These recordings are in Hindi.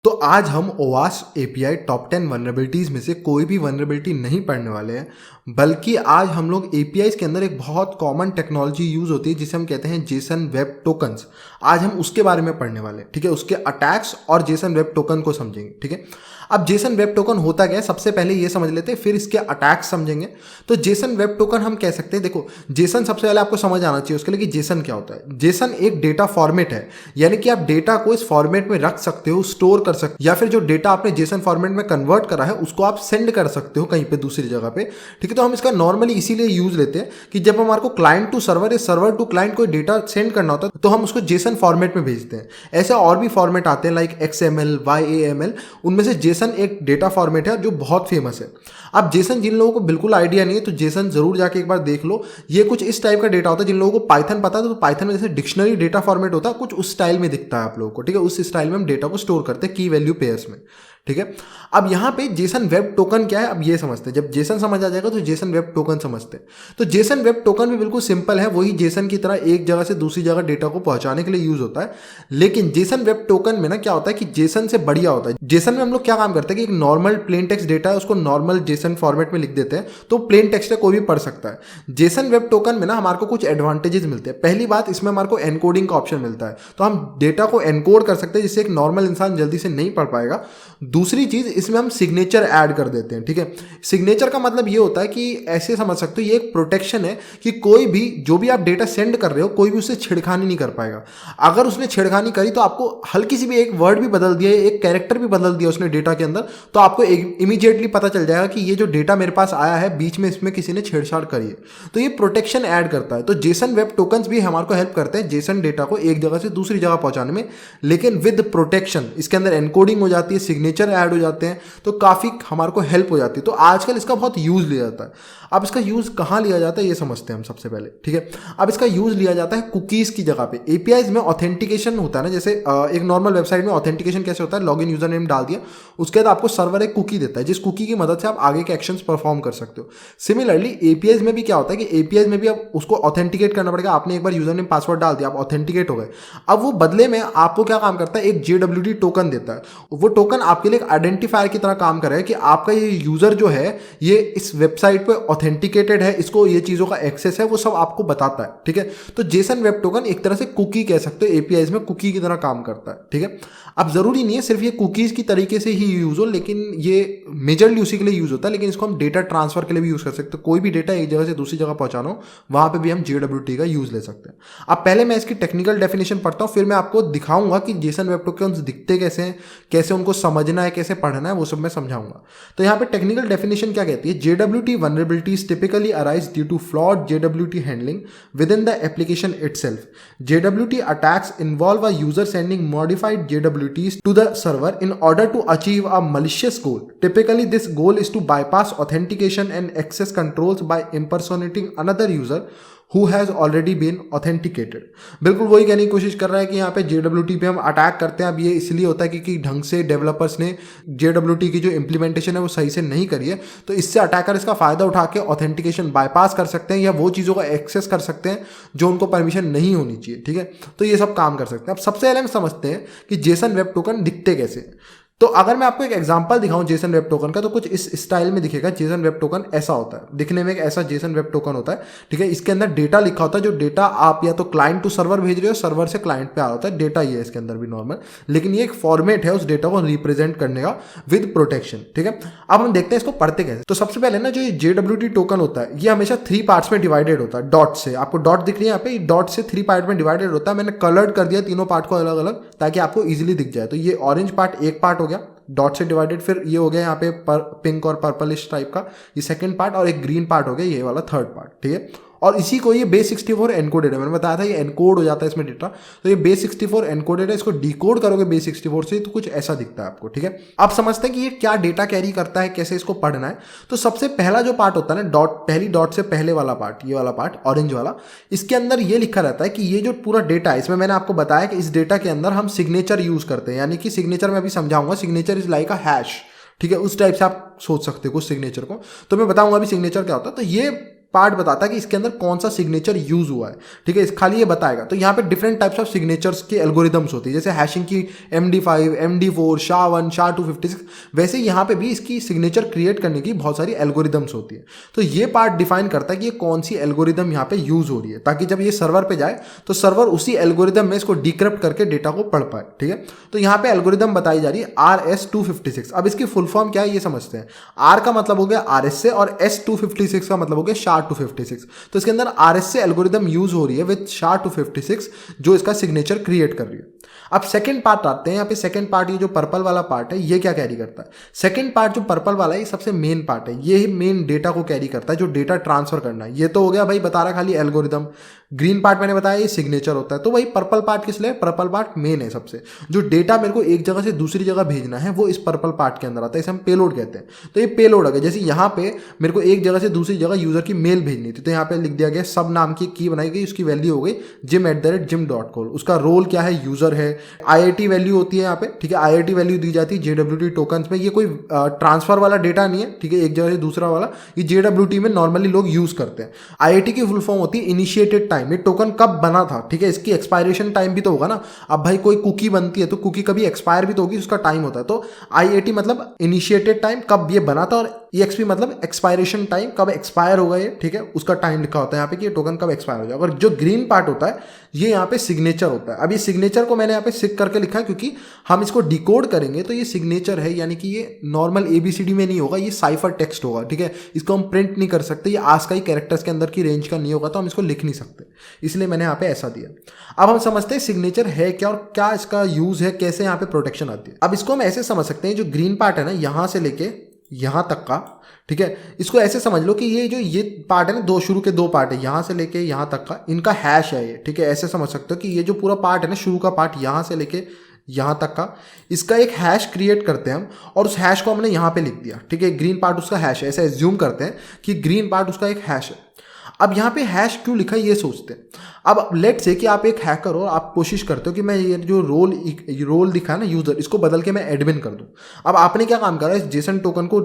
तो आज हम OWASP API टॉप 10 वनरेबिलिटीज में से कोई भी वनरेबिलिटी नहीं पढ़ने वाले हैं, बल्कि आज हम लोग APIs के अंदर एक बहुत कॉमन टेक्नोलॉजी यूज होती है जिसे हम कहते हैं जेसन वेब टोकन्स। आज हम उसके बारे में पढ़ने वाले हैं, ठीक है। उसके अटैक्स और जेसन वेब टोकन को समझेंगे, ठीक है। अब जेसन वेब टोकन होता क्या है, सबसे पहले ये समझ लेते हैं, फिर इसके अटैक्स समझेंगे। तो जेसन वेब टोकन हम कह सकते हैं, देखो जेसन सबसे पहले आपको समझ आना चाहिए उसके लिए कि जेसन क्या होता है। जेसन एक डेटा फॉर्मेट है, यानी कि आप डेटा को इस फॉर्मेट में रख सकते हो, स्टोर कर सकते हो, या फिर जो डेटा आपने जेसन फॉर्मेट में कन्वर्ट करा है उसको आप सेंड कर सकते हो कहीं पे दूसरी जगह पे, ठीक है। तो हम इसका नॉर्मली इसीलिए यूज लेते हैं कि जब हमारे को क्लाइंट टू सर्वर या सर्वर टू क्लाइंट कोई डेटा सेंड करना होता है तो हम उसको जेसन फॉर्मेट में भेजते हैं। ऐसे और भी फॉर्मेट आते हैं लाइक XML, YAML, उनमें से जेसन एक डेटा फॉर्मेट है जो बहुत फेमस है। अब जेसन जिन लोगों को बिल्कुल आइडिया नहीं है तो जेसन जरूर जाके एक बार देख लो। ये कुछ इस टाइप का डेटा होता है, जिन लोगों को पाइथन पता है तो पाइथन में जैसे डिक्शनरी डेटा फॉर्मेट होता है, कुछ उस स्टाइल में दिखता है आप लोगों को, ठीक है। उस स्टाइल में हम डेटा को स्टोर करते हैं की वैल्यू पेयर्स में, ठीक है। अब यहाँ पे जेसन वेब टोकन क्या है, अब ये समझते हैं। जब जेसन समझ आ जाएगा तो जेसन वेब टोकन समझते हैं। तो जेसन वेब टोकन भी बिल्कुल सिंपल है, वही जेसन की तरह एक जगह से दूसरी जगह डेटा को पहुंचाने के लिए यूज होता है। लेकिन जेसन वेब टोकन में ना क्या होता है कि जेसन से बढ़िया होता है। जेसन में हम लोग क्या काम करते हैं कि एक नॉर्मल प्लेन टेक्स्ट डेटा है उसको नॉर्मल जेसन फॉर्मेट में लिख देते हैं, तो प्लेन टेक्स्ट है कोई भी पढ़ सकता है। जेसन वेब टोकन में ना हमारे को कुछ एडवांटेजेस मिलते हैं। पहली बात, इसमें हमारे को एनकोडिंग का ऑप्शन मिलता है, तो हम डेटा को एनकोड कर सकते हैं जिससे एक नॉर्मल इंसान जल्दी से नहीं पढ़ पाएगा। दूसरी चीज, इसमें हम सिग्नेचर ऐड कर देते हैं, ठीक है। सिग्नेचर का मतलब ये होता है कि ऐसे समझ सकते हो, ये एक प्रोटेक्शन है कि कोई भी जो भी आप डेटा सेंड कर रहे हो कोई भी उससे छेड़खानी नहीं कर पाएगा। अगर उसने छेड़खानी करी तो आपको हल्की सी भी एक वर्ड भी बदल दिया, एक कैरेक्टर भी बदल दिया उसने डेटा के अंदर, तो आपको इमीडिएटली पता चल जाएगा कि ये जो डेटा मेरे पास आया है बीच में इसमें किसी ने छेड़छाड़ करी है। तो ये प्रोटेक्शन ऐड करता है। तो जेसन वेब टोकन्स भी हमारे को हेल्प करते हैं जेसन डेटा को एक जगह से दूसरी जगह पहुंचाने में, लेकिन विद प्रोटेक्शन। इसके अंदर एनकोडिंग हो जाती है, सिग्नेचर ऐड हो जाते हैं, तो काफी हमारे को हेल्प हो जाती है। तो आजकल इसका बहुत यूज लिया जाता है। अब इसका यूज कहां लिया जाता है ये समझते हैं हम सबसे पहले, ठीक है। अब इसका यूज लिया जाता है कुकीज की जगह पे। एपीआईज में ऑथेंटिकेशन होता है ना, जैसे एक नॉर्मल वेबसाइट में ऑथेंटिकेशन कैसे होता है, लॉगिन यूजर नेम डाल दिया, उसके बाद आपको सर्वर एक कुकी देता है जिस कुकी की मदद से आप आगे के एक्शंस परफॉर्म कर सकते हो। सिमिलरली एपीआईज में भी क्या होता है कि एपीआईज में भी अब उसको ऑथेंटिकेट करना पड़ेगा। आपने एक बार यूजर नेम पासवर्ड डाल दिया, आप ऑथेंटिकेट हो गए। अब वो बदले में आपको क्या काम करता है, एक JWT टोकन देता है। वो टोकन आपके लिए एक आइडेंटिफायर की तरह काम कर रहा है कि आपका ये यूजर जो है ये इस वेबसाइट पे ऑथेंटिकेटेड है, इसको ये चीजों का एक्सेस है, वो सब आपको बताता है, ठीक है। तो जेसन वेब टोकन एक तरह से कुकी कह सकते हो, एपीआईज में कुकी की तरह काम करता है, ठीक है। अब जरूरी नहीं है सिर्फ ये कुकीज की तरीके से ही यूज हो, लेकिन ये मेजरली उसी के लिए यूज होता है। लेकिन इसको हम डेटा ट्रांसफर के लिए भी यूज कर सकते हैं। कोई भी डेटा एक जगह से दूसरी जगह पहुंचाना हो वहां पे भी हम JWT का यूज ले सकते हैं। अब पहले मैं इसकी टेक्निकल डेफिनेशन पढ़ता हूं, फिर मैं आपको दिखाऊंगा कि जेसन वेब टोकन्स दिखते कैसे हैं, कैसे उनको समझना है, कैसे पढ़ना है, वो सब मैं समझाऊंगा। तो यहाँ पे टेक्निकल डेफिनेशन क्या कहती है, JWT vulnerabilities typically arise due to flawed JWT handling within the application itself. JWT attacks involve a user sending modified JWTs to the server in order to achieve a malicious goal. Typically, this goal is to bypass authentication and access controls by impersonating another user who has already been authenticated. बिल्कुल वही कहने की कोशिश कर रहा है कि यहाँ पे JWT पे हम अटैक करते हैं। अब ये इसलिए होता है क्योंकि ढंग से डेवलपर्स ने JWT की जो इम्प्लीमेंटेशन है वो सही से नहीं करी है, तो इससे अटैकर इसका फायदा उठा के ऑथेंटिकेशन बाईपास कर सकते हैं या वो चीज़ों का एक्सेस कर सकते हैं जो उनको परमिशन नहीं होनी चाहिए, ठीक है। तो ये सब काम कर सकते हैं। अब सबसे पहले हम समझते हैं कि जेसन वेब टोकन दिखते कैसे। तो अगर मैं आपको एक एग्जांपल दिखाऊं जेसन वेब टोकन का, तो कुछ इस स्टाइल में दिखेगा। जेसन वेब टोकन ऐसा होता है, दिखने में एक ऐसा जेसन वेब टोकन होता है, ठीक है। इसके अंदर डेटा लिखा होता है, जो डेटा आप या तो क्लाइंट टू सर्वर भेज रहे हो, सर्वर से क्लाइंट पे आ रहा होता है। डेटा ये है इसके अंदर भी नॉर्मल, लेकिन ये एक फॉर्मेट है उस डेटा को रिप्रेजेंट करने का विद प्रोटेक्शन, ठीक है। अब हम देखते हैं इसको पढ़ते कैसे। तो सबसे पहले ना जो ये JWT टोकन होता है ये हमेशा 3 पार्ट्स में डिवाइडेड होता है, डॉट से। आपको डॉट दिख रही है यहाँ पे, डॉट से 3 पार्ट में डिवाइडेड होता है। मैंने कलर्ड कर दिया तीनों पार्ट को अलग अलग ताकि आपको इजीली दिख जाए। तो ये ऑरेंज पार्ट एक पार्ट हो गया डॉट से डिवाइडेड, फिर ये हो गया यहाँ पे पिंक और पर्पलिश टाइप का ये सेकंड पार्ट, और एक ग्रीन पार्ट हो गया ये वाला थर्ड पार्ट, ठीक है। और इसी को ये बेस 64 एनकोडेड है। मैंने बताया था ये एनकोड हो जाता है इसमें डेटा, तो ये बेस 64 एनकोडेड है। इसको डिकोड करोगे बेस 64 से तो कुछ ऐसा दिखता है आपको, ठीक है। अब समझते हैं कि ये क्या डेटा कैरी करता है, कैसे इसको पढ़ना है। तो सबसे पहला जो पार्ट होता है ना, डॉट, पहली डॉट से पहले वाला पार्ट, ये वाला पार्ट ऑरेंज वाला, इसके अंदर ये लिखा रहता है कि ये जो पूरा डेटा है, इसमें मैंने आपको बताया कि इस डेटा के अंदर हम सिग्नेचर यूज करते हैं, यानी कि सिग्नेचर में अभी समझाऊंगा। Signature is like a hash, ठीक है। उस टाइप से आप सोच सकते हो कुछ सिग्नेचर को, तो मैं बताऊंगा अभी सिग्नेचर क्या होता है। तो ये पार्ट बताता है कि इसके अंदर कौन सा सिग्नेचर यूज हुआ है, ठीक है, खाली ये बताएगा। तो यहाँ पे डिफरेंट टाइप्स ऑफ सिग्नेचर्स के एल्गोरिदम्स होती है, जैसे हैशिंग की MD5, MD4, SHA-1, SHA-256, वैसे यहाँ पे भी इसकी सिग्नेचर क्रिएट करने की बहुत सारी एल्गोरिदम्स होती है। तो ये पार्ट डिफाइन करता है कि ये कौन सी एल्गोरिदम यहाँ पे यूज हो रही है, ताकि जब ये सर्वर पे जाए तो सर्वर उसी एल्गोरिदम में इसको डिक्रिप्ट करके डेटा को पढ़ पाए, ठीक है। तो यहाँ पे एल्गोरिदम बताई जा रही है RS-256। अब इसकी फुल फॉर्म क्या है ये समझते हैं। R का मतलब हो गया RS से और S-256 का मतलब हो गया SHA-256। तो इसके अंदर RS से एल्गोरिदम यूज हो रही है विद SHA-256 जो इसका सिग्नेचर क्रिएट कर रही है। अब सेकंड पार्ट आते हैं। यहाँ पे सेकंड पार्ट, ये जो पर्पल वाला पार्ट है, ये क्या कैरी करता है? सेकंड पार्ट जो पर्पल वाला है ये सबसे मेन पार्ट है, ये ही मेन डेटा को कैरी करता है, जो डेटा ट्रांसफर करना है। ये तो हो गया भाई बता रहा खाली एल्गोरिदम। ग्रीन पार्ट मैंने बताया ये सिग्नेचर होता है। तो भाई पर्पल पार्ट किस लिए? पर्पल पार्ट मेन है सबसे। जो डेटा मेरे को एक जगह से दूसरी जगह भेजना है वो इस पर्पल पार्ट के अंदर आता है, इसे हम पेलोड कहते हैं। तो ये पेलोड है। जैसे यहाँ पे मेरे को एक जगह से दूसरी जगह यूजर की मेल भेजनी थी, तो यहाँ पे लिख दिया गया सब नाम की की बनाई गई, उसकी वैल्यू हो गई jim@jim.com। उसका रोल क्या है? यूजर है। IIT वैल्यू होती है यहाँ पे, ठीक है। IIT वैल्यू दी जाती है JWT टोकन्स में। ये कोई ट्रांसफर वाला डेटा नहीं है, ठीक है, एक जगह से दूसरा वाला। ये JWT में नॉर्मली लोग यूज करते हैं। IIT की फुल फॉर्म होती है इनिशिएटेड टाइम। ये टोकन कब बना था, ठीक है, इसकी एक्सपायरेशन टाइम भी तो होगा ना। अब भाई कोई कुकी बनती है तो कुकी कभी एक्सपायर भी तो होगी, उसका टाइम होता है। तो IIT मतलब इनिशिएटेड टाइम, कब ये बना था, और EXP मतलब एक्सपायरेशन टाइम, कब एक्सपायर होगा ये, ठीक है, उसका टाइम लिखा होता है यहाँ पे कि ये टोकन कब एक्सपायर हो जाएगा। और जो ग्रीन पार्ट होता है ये यहाँ पे सिग्नेचर होता है। अब ये सिग्नेचर को मैंने यहाँ पे सिक करके लिखा है क्योंकि हम इसको डिकोड करेंगे तो ये सिग्नेचर है, यानी कि ये नॉर्मल ABCD में नहीं होगा, ये साइफर टेक्स्ट होगा, ठीक है। इसको हम प्रिंट नहीं कर सकते, ये ASCII कैरेक्टर्स के अंदर की रेंज का नहीं होगा, तो हम इसको लिख नहीं सकते, इसलिए मैंने यहाँ पे ऐसा दिया। अब हम समझते हैं सिग्नेचर है क्या और क्या इसका यूज है, कैसे यहाँ पे प्रोटेक्शन आती है। अब इसको हम ऐसे समझ सकते हैं, जो ग्रीन पार्ट है ना यहाँ से लेके यहाँ तक का, ठीक है, इसको ऐसे समझ लो कि ये पार्ट है ना, दो शुरू के दो पार्ट है, यहाँ से लेके यहाँ तक का, इनका हैश है ये, ठीक है। ऐसे समझ सकते हो कि ये जो पूरा पार्ट है ना, शुरू का पार्ट यहाँ से लेके यहाँ तक का, इसका एक हैश क्रिएट करते हैं हम, और उस हैश को हमने यहाँ पे लिख दिया, ठीक है। ग्रीन पार्ट उसका हैश है, ऐसा एज्यूम करते हैं कि ग्रीन पार्ट उसका एक हैश है। अब यहाँ पे हैश क्यों लिखा है ये सोचते हैं। अब लेट से कि आप एक हैकर हो, आप कोशिश करते हो कि मैं ये जो रोल दिखा है ना यूजर, इसको बदल के मैं एडमिन कर दूं। अब आपने क्या काम करा, इस जेसन टोकन को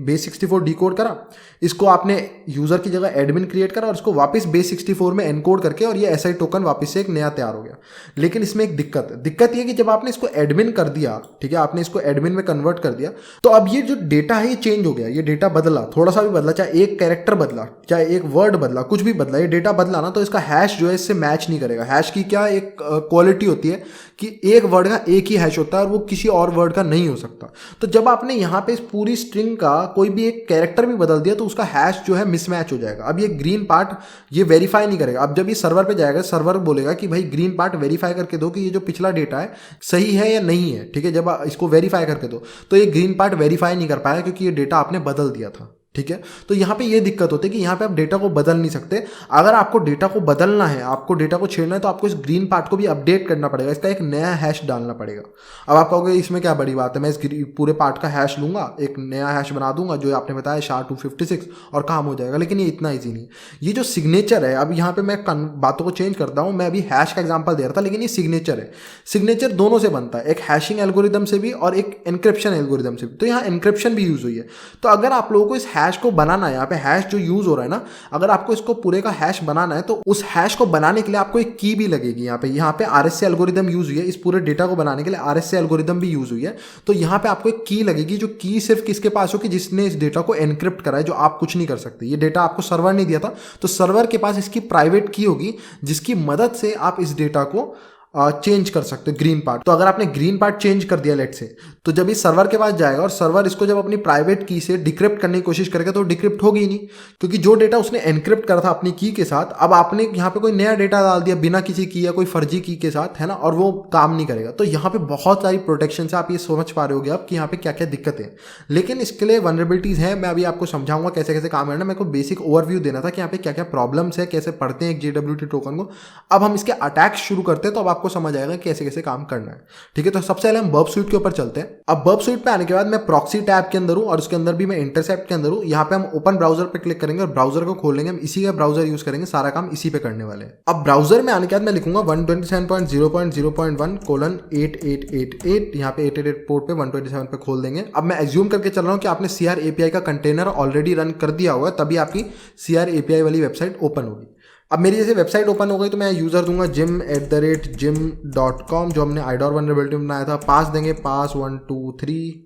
base64 डिकोड करा, इसको आपने यूजर की जगह एडमिन क्रिएट करा और इसको वापस base64 में एनकोड करके, और ये SI टोकन वापस से एक नया तैयार हो गया। लेकिन इसमें एक दिक्कत है। दिक्कत ये कि जब आपने इसको एडमिन कर दिया, ठीक है, आपने इसको एडमिन में कन्वर्ट कर दिया, तो अब ये जो डेटा है ये चेंज हो गया। ये डेटा बदला, थोड़ा सा भी बदला, चाहे एक कैरेक्टर बदला, चाहे एक वर्ड बदला, कुछ भी बदला, ये डेटा बदला ना, तो इसका हैश जो है इससे मैच नहीं करेगा। हैश की क्या एक क्वालिटी होती है कि एक वर्ड का एक ही हैश होता है और वो किसी और वर्ड का नहीं हो सकता। तो जब आपने यहाँ पे इस पूरी स्ट्रिंग का कोई भी एक कैरेक्टर भी बदल दिया तो उसका हैश जो है मिसमैच हो जाएगा। अब ये ग्रीन पार्ट ये वेरीफाई नहीं करेगा। अब जब ये सर्वर पे जाएगा, सर्वर बोलेगा कि भाई ग्रीन पार्ट वेरीफाई करके दो कि ये जो पिछला डेटा है सही है या नहीं है, ठीक है। जब इसको वेरीफाई करके दो तो ये ग्रीन पार्ट वेरीफाई नहीं कर पाएगा क्योंकि ये डेटा आपने बदल दिया था, ठीक है। तो यहाँ पे ये दिक्कत होती है कि यहाँ पे आप डेटा को बदल नहीं सकते। अगर आपको डेटा को बदलना है, आपको डेटा को छेड़ना है, तो आपको इस ग्रीन पार्ट को भी अपडेट करना पड़ेगा, इसका एक नया हैश डालना पड़ेगा। अब आप कहोगे इसमें क्या बड़ी बात है, मैं इस पूरे पार्ट का हैश लूंगा, एक नया हैश बना दूंगा जो आपने बताया SHA-256 और काम हो जाएगा। लेकिन ये इतना ईजी नहीं। ये जो सिग्नेचर है, अब यहाँ पे मैं बातों को चेंज करता हूँ, मैं अभी हैश का एग्जाम्पल दे रहा था, लेकिन ये सिग्नेचर है। सिग्नेचर दोनों से बनता है, एक हैशिंग एल्गोरिदम से भी और एक एनक्रिप्शन एल्गोरिदम से भी। तो यहाँ एनक्रिप्शन भी यूज हुई है। तो अगर आप लोगों को इस हैश को बनाना है, यहाँ पे हैश जो यूज हो रहा है ना, अगर आपको इसको पूरे का हैश बनाना है तो उस हैश को बनाने के लिए आपको एक की भी लगेगी। यहाँ पे RSA एल्गोरिदम यूज हुई है, इस पूरे डेटा को बनाने के लिए RSA एल्गोरिदम भी यूज हुई है। तो यहाँ पे आपको एक की लगेगी, जो की सिर्फ किसके पास होगी, जिसने इस डेटा को एनक्रिप्ट करा है, जो आप कुछ नहीं कर सकते। ये डेटा आपको सर्वर ने दिया था, तो सर्वर के पास इसकी प्राइवेट की होगी, जिसकी मदद से आप इस डेटा को चेंज कर सकते हो, ग्रीन पार्ट। तो अगर आपने ग्रीन पार्ट चेंज कर दिया लेट से, तो जब इस सर्वर के पास जाएगा और सर्वर इसको जब अपनी प्राइवेट की से डिक्रिप्ट करने की कोशिश करेगा तो डिक्रिप्ट होगी ही नहीं, क्योंकि जो डेटा उसने एनक्रिप्ट करा था अपनी की के साथ, अब आपने यहाँ पे कोई नया डेटा डाल दिया बिना किसी की या कोई फर्जी की के साथ, है ना, और वो काम नहीं करेगा। तो यहाँ पे बहुत सारी प्रोटेक्शन है, आप ये समझ पा रहे होगे आप कि यहाँ पे क्या क्या दिक्कतें हैं। लेकिन इसके लिए वनरेबिलिटीज है, मैं अभी आपको समझाऊंगा कैसे कैसे काम करना। मेरे को बेसिक ओवरव्यू देना था कि यहाँ पे क्या क्या प्रॉब्लम्स है, कैसे पढ़ते हैं एक JWT टोकन को। अब हम इसके अटैक शुरू करते हैं, तो अब आपको समझ आएगा कैसे कैसे काम करना है। ठीक है, तो सबसे पहले हम बर्ब सूट के ऊपर चलते हैं। अब बर्ब सूट पे आने के बाद मैं प्रॉक्सी टैब के अंदर हूँ और उसके अंदर भी मैं इंटरसेप्ट के अंदर हूँ। यहाँ पे हम ओपन ब्राउजर पे क्लिक करेंगे और ब्राउजर को खोल लेंगे। हम इसी का ब्राउजर यूज करेंगे, सारा काम इसी पे करने वाले हैं। अब ब्राउजर में आने के बाद मैं लिखूंगा 127.0.0.1:8888। यहाँ पे 888 पोर्ट पे 127 पे खोल देंगे। अब मैं एज्यूम करके चल रहा हूँ कि आपने CR API का कंटेनर ऑलरेडी रन कर दिया होगा, तभी आपकी CR API वाली वेबसाइट ओपन होगी। अब मेरी जैसे वेबसाइट ओपन हो गई तो मैं यूज़र दूंगा jim@jim.com, जो हमने IDOR वनरेबिलिटी में बनाया था। पास देंगे पास 1 2 3 !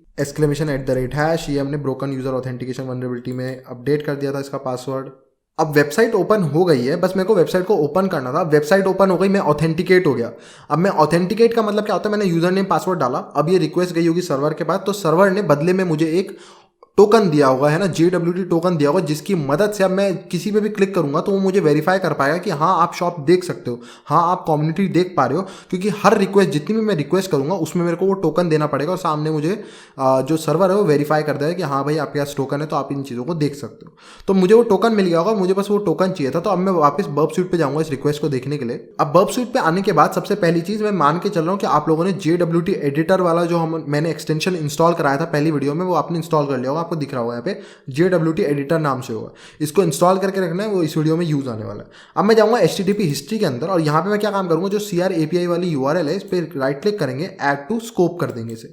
ये हमने ब्रोकन यूजर ऑथेंटिकेशन वनरेबिलिटी में अपडेट कर दिया था इसका पासवर्ड। अब वेबसाइट ओपन हो गई है, बस मेरे को वेबसाइट को ओपन करना था। वेबसाइट ओपन हो गई, मैं ऑथेंटिकेट हो गया। अब मैं ऑथेंटिकेट का मतलब क्या होता है, मैंने यूजर नेम पासवर्ड डाला। अब ये रिक्वेस्ट गई होगी सर्वर के पास, तो सर्वर ने बदले में मुझे एक टोकन दिया होगा, है ना, JWT टोकन दिया होगा, जिसकी मदद से अब मैं किसी पे भी क्लिक करूंगा तो वो मुझे वेरीफाई कर पाएगा कि हाँ आप शॉप देख सकते हो, हाँ आप कम्युनिटी देख पा रहे हो। क्योंकि हर रिक्वेस्ट जितनी भी मैं रिक्वेस्ट करूंगा उसमें मेरे को वो टोकन देना पड़ेगा और सामने मुझे जो सर्वर है वो वेरीफाई कर देगा कि हाँ भाई आपके पास टोकन है, तो आप इन चीज़ों को देख सकते हो। तो मुझे वो टोकन मिल गया होगा, मुझे बस वो टोकन चाहिए था। तो अब मैं वापस बर्ब सूट पे जाऊंगा इस रिक्वेस्ट को देखने के लिए। अब बर्ब सूट पे आने के बाद सबसे पहली चीज़ मैं मान के चल रहा हूँ कि आप लोगों ने JWT एडिटर वाला जो मैंने एक्सटेंशन इंस्टॉल कराया था पहली वीडियो में, वो आपने इंस्टॉल कर लिया होगा। आपको दिख रहा होगा यहाँ पे JWT एडिटर नाम से होगा, इसको इंस्टॉल करके रखना है, वो इस वीडियो में यूज आने वाला है। अब मैं जाऊंगा HTTP हिस्ट्री के अंदर और यहाँ पे मैं क्या काम करूंगा, जो CR API वाली URL है इस पर राइट क्लिक करेंगे, ऐड टू स्कोप कर देंगे इसे।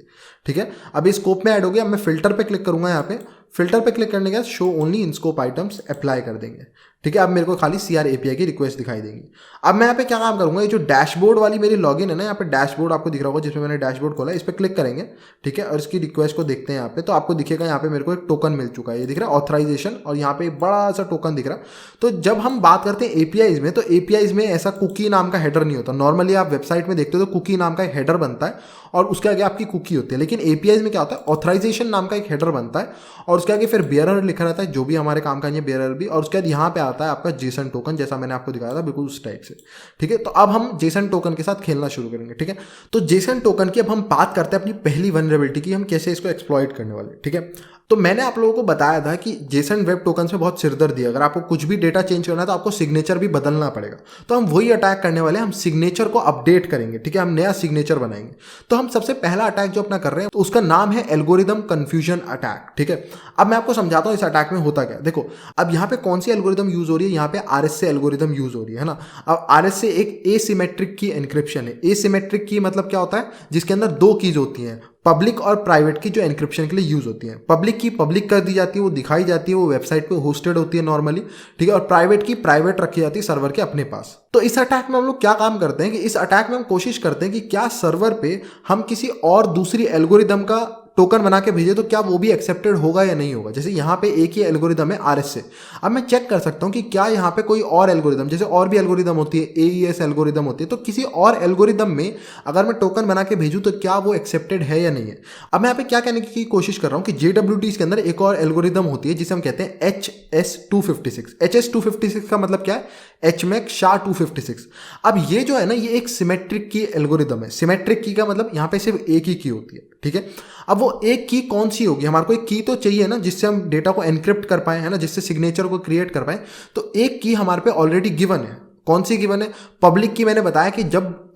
ठीक है, अब इस स्कोप में ऐड हो गया। अब मैं फिल्टर पे क्लिक करूंगा, यहाँ पे फिल्टर पे क्लिक करने के बाद show only in scope items apply कर देंगे। ठीक है, अब मेरे को खाली CR API की रिक्वेस्ट दिखाई देगी। अब मैं यहाँ पे क्या काम करूंगा, ये जो डैशबोर्ड वाली मेरी लॉगिन है ना, यहाँ पे डैशबोर्ड आपको दिख रहा होगा जिसमें मैंने डैशबोर्ड खोला है, इस पर क्लिक करेंगे। ठीक है, और इसकी रिक्वेस्ट को देखते हैं यहाँ पे, तो आपको दिखेगा यहाँ पे मेरे को एक टोकन मिल चुका है, ये दिख रहा है ऑथराइजेशन, और यहाँ पे एक बड़ा सा टोकन दिख रहा है। तो जब हम बात करते हैं APIs में, तो APIs में ऐसा कुकी नाम का हेडर नहीं होता। नॉर्मली आप वेबसाइट में देखते हो तो कुकी नाम का एक हेडर बनता है और उसके आगे आपकी कुकी होती है। लेकिन APIs में क्या होता है, ऑथराइजेशन नाम का एक हेडर बनता है और उसके आगे फिर बेयरर लिखा रहता है, जो भी हमारे काम का है बेयरर भी, और उसके बाद यहाँ पे आता है आपका जेसन टोकन, जैसा मैंने आपको दिखाया था बिल्कुल उस टाइप से। ठीक है, तो अब हम जेसन टोकन के साथ खेलना शुरू करेंगे। ठीक है, तो जेसन टोकन की अब हम बात करते हैं अपनी पहली वनरेबिलिटी की, हम कैसे इसको एक्सप्लॉइट करने वाले। ठीक है, तो मैंने आप लोगों को बताया था कि जेसन वेब टोकन्स में बहुत सिरदर्दी है। अगर आपको कुछ भी डेटा चेंज करना है तो आपको सिग्नेचर भी बदलना पड़ेगा। तो हम वही अटैक करने वाले हैं, हम सिग्नेचर को अपडेट करेंगे। ठीक है, हम नया सिग्नेचर बनाएंगे। तो हम सबसे पहला अटैक जो अपना कर रहे हैं तो उसका नाम है एल्गोरिदम कंफ्यूजन अटैक। ठीक है, अब मैं आपको समझाता हूँ इस अटैक में होता क्या है। देखो, अब यहाँ पे कौन सी एल्गोरिदम यूज हो रही है, यहाँ पे RSA एल्गोरिदम यूज हो रही है ना। अब RSA एक एसिमेट्रिक की एन्क्रिप्शन है। एसिमेट्रिक की मतलब क्या होता है, जिसके अंदर दो कीज होती हैं, पब्लिक और प्राइवेट की, जो एन्क्रिप्शन के लिए यूज होती है। पब्लिक की पब्लिक कर दी जाती है, वो दिखाई जाती है, वो वेबसाइट पे होस्टेड होती है नॉर्मली। ठीक है, और प्राइवेट की प्राइवेट रखी जाती है सर्वर के अपने पास। तो इस अटैक में हम लोग क्या काम करते हैं कि इस अटैक में हम कोशिश करते हैं कि क्या सर्वर पे हम किसी और दूसरी एल्गोरिदम का टोकन बना के भेजे तो क्या वो भी एक्सेप्टेड होगा या नहीं होगा। जैसे यहाँ पे एक ही एल्गोरिदम है RSA। अब मैं चेक कर सकता हूँ कि क्या यहाँ पे कोई और एल्गोरिदम, जैसे और भी एल्गोरिदम होती है, AES एल्गोरिदम होती है, तो किसी और एल्गोरिदम में अगर मैं टोकन बना के भेजूँ तो क्या वो एक्सेप्टेड है या नहीं है। अब मैं यहाँ पे क्या कहने की कोशिश कर रहा हूँ कि JWT के अंदर एक और एल्गोरिदम होती है जिसे हम कहते हैं HS256। HS256 का मतलब क्या है, HMAC SHA-256। अब ये जो है ना, ये एक सिमेट्रिक की एल्गोरिदम है। सिमेट्रिक की का मतलब यहाँ पे सिर्फ एक ही की होती है। ठीक है, अब वो एक की कौन सी होगी, हमारे को एक की तो चाहिए ना जिससे हम डेटा को एनक्रिप्ट कर पाए, है ना, जिससे सिग्नेचर को क्रिएट कर पाए। तो एक की हमारे पे ऑलरेडी गिवन है। कौन सी गिवन है, पब्लिक की। मैंने बताया कि जब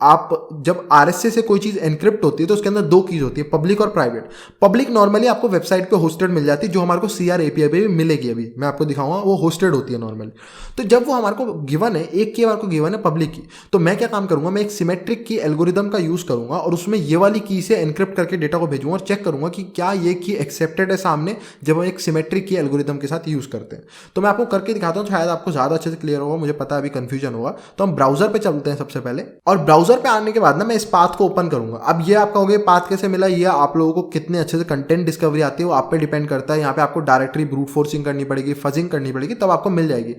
RSA से कोई चीज एनक्रिप्ट होती है तो उसके अंदर दो कीज होती है, पब्लिक और प्राइवेट। पब्लिक नॉर्मली आपको वेबसाइट पे होस्टेड मिल जाती है, जो हमारे को CR API पे भी मिलेगी, अभी मैं आपको दिखाऊंगा, वो होस्टेड होती है नॉर्मली। तो जब वो हमारे को गिवन है, एक की हमारे को गिवन है पब्लिक की, तो मैं क्या काम करूंगा, मैं एक सिमेट्रिक की एल्गोरिदम का यूज करूंगा और उसमें ये वाली की से एनक्रिप्ट करके डेटा को भेजूंगा और चेक करूंगा कि क्या ये की एक्सेप्टेड है सामने, जब हम एक सिमेट्रिक की एल्गोरिदम के साथ यूज करते हैं। तो मैं आपको करके दिखाता हूँ, शायद आपको ज्यादा अच्छे से क्लियर होगा, मुझे पता है अभी कंफ्यूजन होगा। तो हम ब्राउजर पे चलते हैं सबसे पहले, और ब्राउजर पे आने के बाद ना मैं इस पाथ को ओपन करूंगा। अब ये आपका हो गया, पाथ कैसे मिला, ये आप लोगों को कितने अच्छे से कंटेंट डिस्कवरी आती है वो आप पे डिपेंड करता है। यहाँ पे आपको डायरेक्टरी ब्रूट फोर्सिंग करनी पड़ेगी, फजिंग करनी पड़ेगी, तब आपको मिल जाएगी।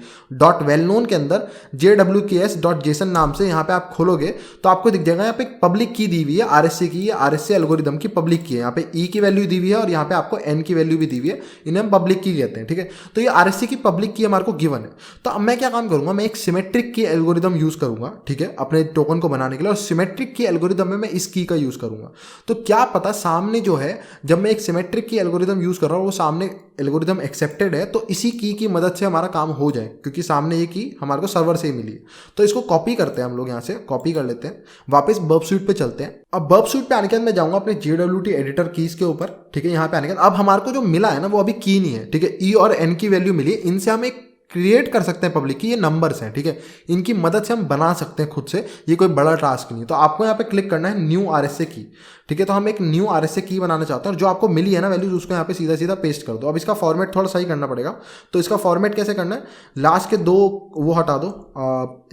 .well-known के अंदर jwks.json नाम से यहाँ पे आप खोलोगे तो आपको दिख जाएगा, यहाँ पे पब्लिक की दी हुई है RSA की, RSA एल्गोरिदम की पब्लिक की है। यहाँ पे E की वैल्यू दी हुई है और यहाँ पे आपको N की वैल्यू भी दी हुई है, इन्हें हम पब्लिक की कहते हैं। ठीक है, तो ये RSA की पब्लिक की हमारे को गिवन है। तो अब मैं क्या काम करूंगा, मैं एक सिमेट्रिक की एल्गोरिदम यूज करूंगा, ठीक है, अपने टोकन को बनाने बनाने के लिए, और सिमेट्रिक की एल्गोरिदम में मैं इस की का यूज़ करूँगा। तो क्या पता सामने जो है, जब मैं एक सिमेट्रिक की एल्गोरिदम यूज़ कर रहा हूँ वो सामने एल्गोरिदम एक्सेप्टेड है, तो इसी की मदद से हमारा काम हो जाए, क्योंकि सामने ये की हमारे को सर्वर से ही मिली है। तो इसको कॉपी करते हैं हम लोग, यहाँ से कॉपी कर लेते हैं, वापस बर्ब स्यूट पे चलते हैं। अब बर्ब स्यूट पे आने के बाद मैं जाऊँगा अपने JWT एडिटर कीज के ऊपर, ठीक है। यहाँ पे आने के बाद अब हमारे को जो मिला है ना वो अभी की नहीं है, ठीक है। ई और एन की वैल्यू मिली है, इनसे हम एक क्रिएट कर सकते हैं पब्लिक की, ये नंबर्स हैं, ठीक है। इनकी मदद से हम बना सकते हैं खुद से, ये कोई बड़ा टास्क नहीं है। तो आपको यहाँ पे क्लिक करना है न्यू RSA की, ठीक है। तो हम एक न्यू RSA की बनाना चाहते हैं, और जो आपको मिली है ना वैल्यूज, उसको यहाँ पे सीधा सीधा पेस्ट कर दो। अब इसका फॉर्मेट थोड़ा सही करना पड़ेगा। तो इसका फॉर्मेट कैसे करना है, लास्ट के 2 वो हटा दो,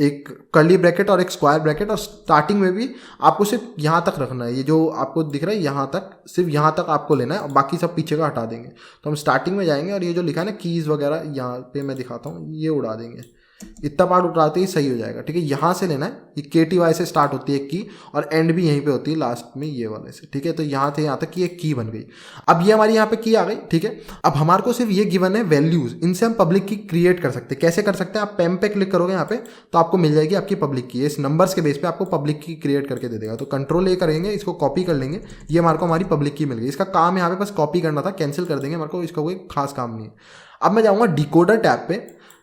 एक कर्ली ब्रैकेट और एक स्क्वायर ब्रैकेट, और स्टार्टिंग में भी आपको सिर्फ यहाँ तक रखना है, ये जो आपको दिख रहा है यहाँ तक, सिर्फ यहाँ तक आपको लेना है, और बाकी सब पीछे का हटा देंगे। तो हम स्टार्टिंग में जाएंगे और ये जो लिखा है ना कीज वगैरह, यहाँ पे मैं दिखाता हूँ, ये उड़ा देंगे, इतना पार्ट उठाते ही सही हो जाएगा, ठीक है। यहाँ से लेना है, ये KTY से स्टार्ट होती है एक की, और एंड भी यहीं पे होती है लास्ट में ये वाले से, ठीक है। तो यहाँ से यहाँ तक की एक की बन गई। अब ये हमारी यहाँ पे की आ गई, ठीक है। अब हमारे को सिर्फ ये गिवन है वैल्यूज, इनसे हम पब्लिक की क्रिएट कर सकते हैं। कैसे कर सकते हैं, आप पेम पे क्लिक करोगे यहाँ पे तो आपको मिल जाएगी आपकी पब्लिक की, इस नंबर्स के बेस पे आपको पब्लिक की क्रिएट करके दे देगा। तो कंट्रोल A करेंगे, इसको कॉपी कर लेंगे, ये हमारे को हमारी पब्लिक की मिल गई। इसका काम यहाँ पे बस कॉपी करना था, कैंसिल कर देंगे, हमारे को इसका कोई खास काम नहीं है। अब मैं जाऊँगा डिकोडर टैब पे,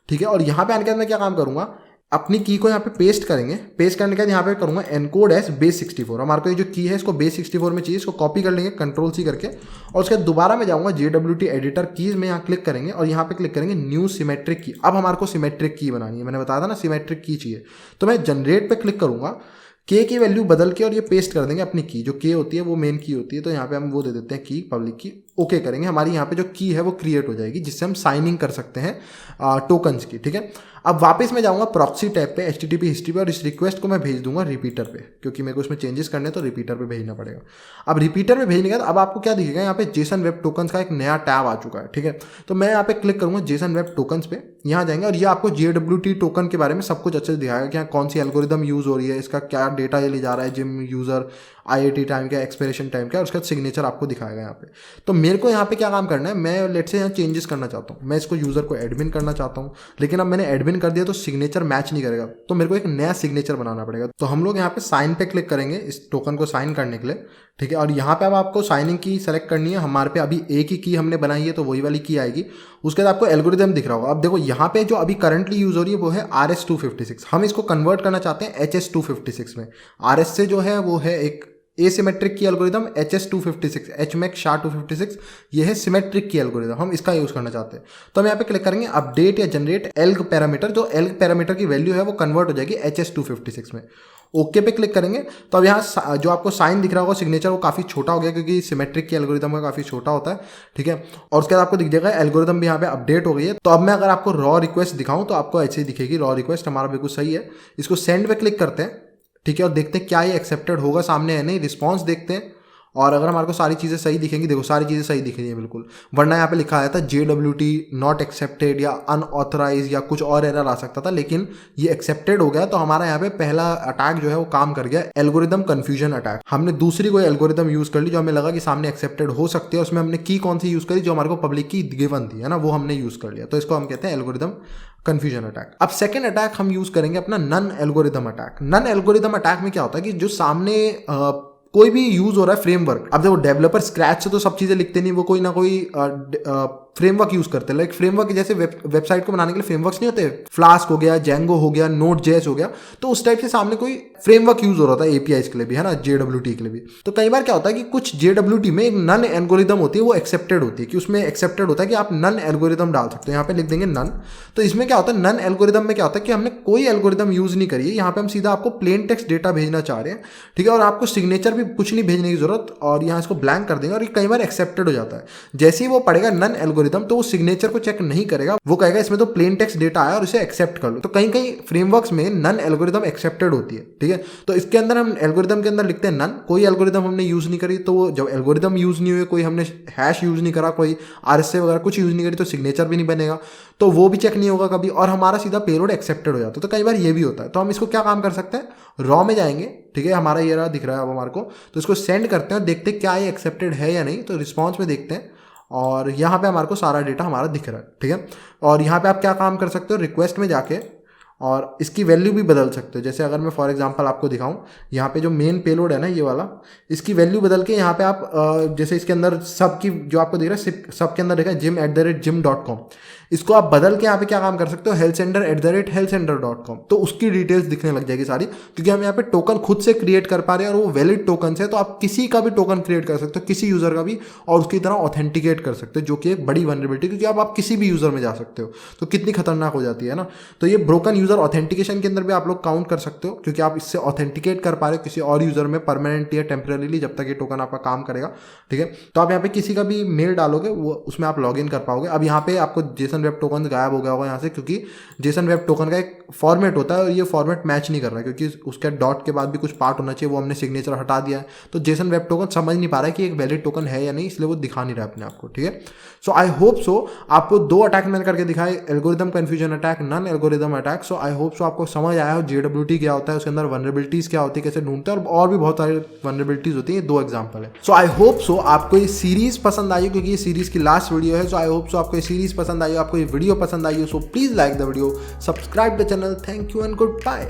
ठीक है। और यहाँ पे आने के बाद मैं क्या काम करूँगा, अपनी की को यहाँ पे पेस्ट करेंगे। पेस्ट करने के बाद यहाँ पे करूँगा एनकोड एज base64। हमारे को ये जो की है इसको base64 में चाहिए, इसको कॉपी कर लेंगे कंट्रोल C करके, और उसके बाद दोबारा मैं जाऊँगा JWT एडिटर कीज में, यहाँ क्लिक करेंगे और यहाँ पे क्लिक करेंगे न्यू सिमेट्रिक की। अब हमारे को सिमेट्रिक की बनानी है, मैंने बताया था ना सिमेट्रिक की चाहिए। तो मैं जनरेट पे क्लिक करूँगा, के की वैल्यू बदल के और ये पेस्ट कर देंगे अपनी की, जो के होती है वो मेन की होती है। तो यहाँ पे हम वो दे देते हैं की, पब्लिक की, ओके करेंगे। हमारी यहाँ पे जो की है वो क्रिएट हो जाएगी, जिससे हम साइनिंग कर सकते हैं टोकन्स की, ठीक है। अब वापस मैं जाऊँगा प्रॉक्सी टैब पे, HTTP हिस्ट्री पे, और इस रिक्वेस्ट को मैं भेज दूंगा रिपीटर पे, क्योंकि मेरे को उसमें चेंजेस करने तो रिपीटर पे भेजना पड़ेगा। अब रिपीटर पे भेजने के बाद अब आपको क्या दिखेगा, यहाँ पे जेसन वेब टोकन्स का एक नया टैब आ चुका है, ठीक है। तो मैं यहाँ पे क्लिक करूँगा जेसन वेब टोकन्स पे, यहाँ जाएंगे और ये आपको JWT टोकन के बारे में सब कुछ अच्छे से दिखाएगा कि यहाँ कौन सी एल्गोरिदम यूज़ हो रही है, इसका क्या डेटा ये ले जा रहा है, जिम यूज़र, IIT टाइम क्या, एक्सपिरेशन टाइम क्या, और उसका सिग्नेचर आपको दिखाएगा यहाँ पे। तो मेरे को यहाँ पे क्या काम करना है, मैं लेट से यहाँ चेंजेस करना चाहता हूँ, मैं इसको यूज़र को एडमिन करना चाहता हूँ, लेकिन अब मैंने एडमिन कर दिया तो सिग्नेचर मैच नहीं करेगा, तो मेरे को एक नया सिग्नेचर बनाना पड़ेगा। तो हम लोग यहाँ पे साइन पे क्लिक करेंगे इस टोकन को साइन करने के लिए, ठीक है। और यहाँ पे अब आपको साइनिंग की सेलेक्ट करनी है। हमारे पे अभी एक ही की हमने बनाई है तो वही वाली की आएगी। उसके बाद आपको एल्गोरिदम दिख रहा होगा। अब देखो यहाँ पे जो अभी करंटली यूज हो रही है वो है RS-256। हम इसको कन्वर्ट करना चाहते हैं HS-256 में। RS से जो है वो है एक एसिमेट्रिक की एल्गोरिदम, HS-256, HMAC-SHA-256, ये है सिमेट्रिक की एल्गोरिदम, हम इसका यूज करना चाहते हैं। तो हम यहाँ पे क्लिक करेंगे अपडेट या जनरेट एल्ग पैरामीटर, जो एल्ग पैरामीटर की वैल्यू है वो कन्वर्ट हो जाएगी HS-256 में। ओके पे क्लिक करेंगे तो अब यहाँ जो आपको साइन दिख रहा होगा सिग्नेचर, वो काफ़ी छोटा हो गया क्योंकि सिमेट्रिक की एल्गोरिदम का काफ़ी छोटा होता है, ठीक है। और उसके बाद आपको दिख जाएगा एल्गोरिदम भी यहाँ पे अपडेट हो गई है। तो अब मैं अगर आपको रॉ रिक्वेस्ट दिखाऊं तो आपको ऐसे ही दिखेगी, रॉ रिक्वेस्ट हमारा बिल्कुल सही है। इसको सेंड पे क्लिक करते हैं, ठीक है, और देखते हैं क्या ये एक्सेप्टेड होगा सामने है नहीं, रिस्पॉन्स देखते हैं। और अगर हमारे को सारी चीज़ें सही दिखेंगी, देखो सारी चीज़ें सही दिख रही है बिल्कुल, वरना यहाँ पे लिखा आया था JWT नॉट एक्सेप्टेड या अनऑथराइज या कुछ और एरर आ सकता था, लेकिन ये एक्सेप्टेड हो गया। तो हमारा यहाँ पे पहला अटैक जो है वो काम कर गया, एल्गोरिदम कंफ्यूजन अटैक। हमने दूसरी कोई एल्गोरिदम यूज कर ली जो हमें लगा कि सामने एक्सेप्टेड हो सकती है, उसमें हमने की कौन सी यूज करी, जो हमारे को पब्लिक की गिवन थी, है ना, वो हमने यूज कर लिया। तो इसको हम कहते हैं एल्गोरिदम कंफ्यूजन अटैक। अब सेकंड अटैक हम यूज करेंगे अपना non algorithm attack. Non algorithm attack में क्या होता है कि जो सामने कोई भी यूज हो रहा है फ्रेमवर्क, अब देखो डेवलपर स्क्रैच से तो सब चीजें लिखते नहीं, वो कोई ना कोई फ्रेमवर्क यूज करते हैं। लाइक फ्रेमवर्क जैसे वेबसाइट को बनाने के लिए फ्रेमवर्क्स नहीं होते, फ्लास्क हो गया, जेंगो हो गया, नोड.js हो गया, तो उस टाइप से सामने कोई फ्रेमवर्क यूज हो रहा था APIs के लिए भी, है ना, JWT के लिए भी। तो कई बार क्या होता है कि कुछ JWT में एक नन एल्गोरिदम होती है, वो एक्सेप्टेड होती है, कि उसमें एक्सेप्टेड होता है कि आप नन एल्गोरिदम डाल सकते हो। यहाँ पे लिख देंगे नन। तो इसमें क्या होता है, नन एल्गोरिदम में क्या होता है कि हमने कोई एल्गोरिदम यूज नहीं करी है, यहाँ पे हम सीधा आपको प्लेन टेक्स्ट डेटा भेजना चाह रहे हैं, ठीक है, और आपको सिग्नेचर भी कुछ नहीं भेजने की जरूरत, और यहाँ इसको ब्लैंक कर देंगे। और ये कई बार एक्सेप्टेड हो जाता है, जैसे ही वो पढ़ेगा नन एल्गोरिदम तो वो सिग्नेचर को चेक नहीं करेगा, वो कहेगा इसमें तो प्लेन टेक्स्ट डेटा आया और इसे एक्सेप्ट कर लो। तो कहीं कहीं फ्रेमवर्क्स में नन एल्गोरिदम एक्सेप्टेड होती है, ठीक है। तो इसके अंदर हम एल्गोरिदम के अंदर लिखते हैं नन, कोई एल्गोरिदम हमने यूज नहीं करी, तो वो जब एल्गोरिदम यूज नहीं हुए, कोई हमने हैश यूज नहीं करा, कोई RSA वगैरह कुछ यूज नहीं करी, तो सिग्नेचर भी नहीं बनेगा, तो वो भी चेक नहीं होगा कभी, और हमारा सीधा पेलोड एक्सेप्टेड हो जाता है। तो कई बार ये भी होता है। तो हम इसको क्या काम कर सकते हैं, रॉ में जाएंगे, ठीक है, हमारा ये रहा दिख रहा है अब हमारे को, तो इसको सेंड करते हैं और देखते हैं क्या ये एक्सेप्टेड है या नहीं। तो रिस्पॉन्स में देखते हैं और यहाँ पे हमारे को सारा डेटा हमारा दिख रहा है, ठीक है। और यहाँ पे आप क्या काम कर सकते हो, रिक्वेस्ट में जाके और इसकी वैल्यू भी बदल सकते हो। जैसे अगर मैं फॉर एग्जांपल आपको दिखाऊं, यहाँ पे जो मेन पेलोड है ना ये वाला, इसकी वैल्यू बदल के यहाँ पे आप जैसे इसके अंदर सब की जो आपको दिख रहा है सब के अंदर देखा है gym@gym.com, इसको आप बदल के यहाँ पे क्या काम कर सकते हो, healthcenter@healthcenter.com, तो उसकी डिटेल्स दिखने लग जाएगी सारी, क्योंकि हम यहाँ पे टोकन खुद से क्रिएट कर पा रहे हैं और वो वैलिड टोकन है। तो आप किसी का भी टोकन क्रिएट कर सकते हो, किसी यूजर का भी, और उसकी तरह ऑथेंटिकेट कर सकते हो, जो कि एक बड़ी वनरेबिलिटी, क्योंकि आप किसी भी यूजर में जा सकते हो, तो कितनी खतरनाक हो जाती है ना। तो ये ब्रोकन यूजर ऑथेंटिकेशन के अंदर भी आप लोग काउंट कर सकते हो, क्योंकि आप इससे ऑथेंटिकेट कर पा रहे हो किसी और यूजर में परमानेंट या टेम्परेरीली, जब तक ये टोकन आपका काम करेगा, ठीक है। तो आप यहाँ पे किसी का भी मेल डालोगे वो उसमें आप लॉग इन कर पाओगे। अब यहाँ पे आपको जेसन वेब टोकन गायब हो गया होगा यहाँ से, क्योंकि जेसन वेब टोकन का एक फॉर्मेट होता है और ये फॉर्मेट मैच नहीं कर रहा है, क्योंकि उसके डॉट के बाद भी कुछ पार्ट होना चाहिए, वो हमने सिग्नेचर हटा दिया है। तो जेसन वेब टोकन समझ नहीं पा रहा है कि एक वैलिड टोकन है या नहीं, इसलिए वो दिखा नहीं रहा है अपने आपको, ठीक है। सो आई होप सो आपको 2 अटैक मैंने करके दिखाए, algorithm confusion attack, non algorithm attack. So I hope so आपको समझ आया हो JWT क्या होता है, उसके अंदर वनरेबिलिटीज क्या होती है, कैसे ढूंढते हैं, और भी बहुत सारी वनरेबिलिटीज होती है। 2 एग्जाम्पल है। सो आई होप सो आपको ये सीरीज पसंद आई, क्योंकि ये सीरीज की लास्ट वीडियो है। सो आई होप सो आपको ये सीरीज पसंद आई, आपको ये वीडियो पसंद आई हो। So please like the video, subscribe the channel. Thank you and good bye.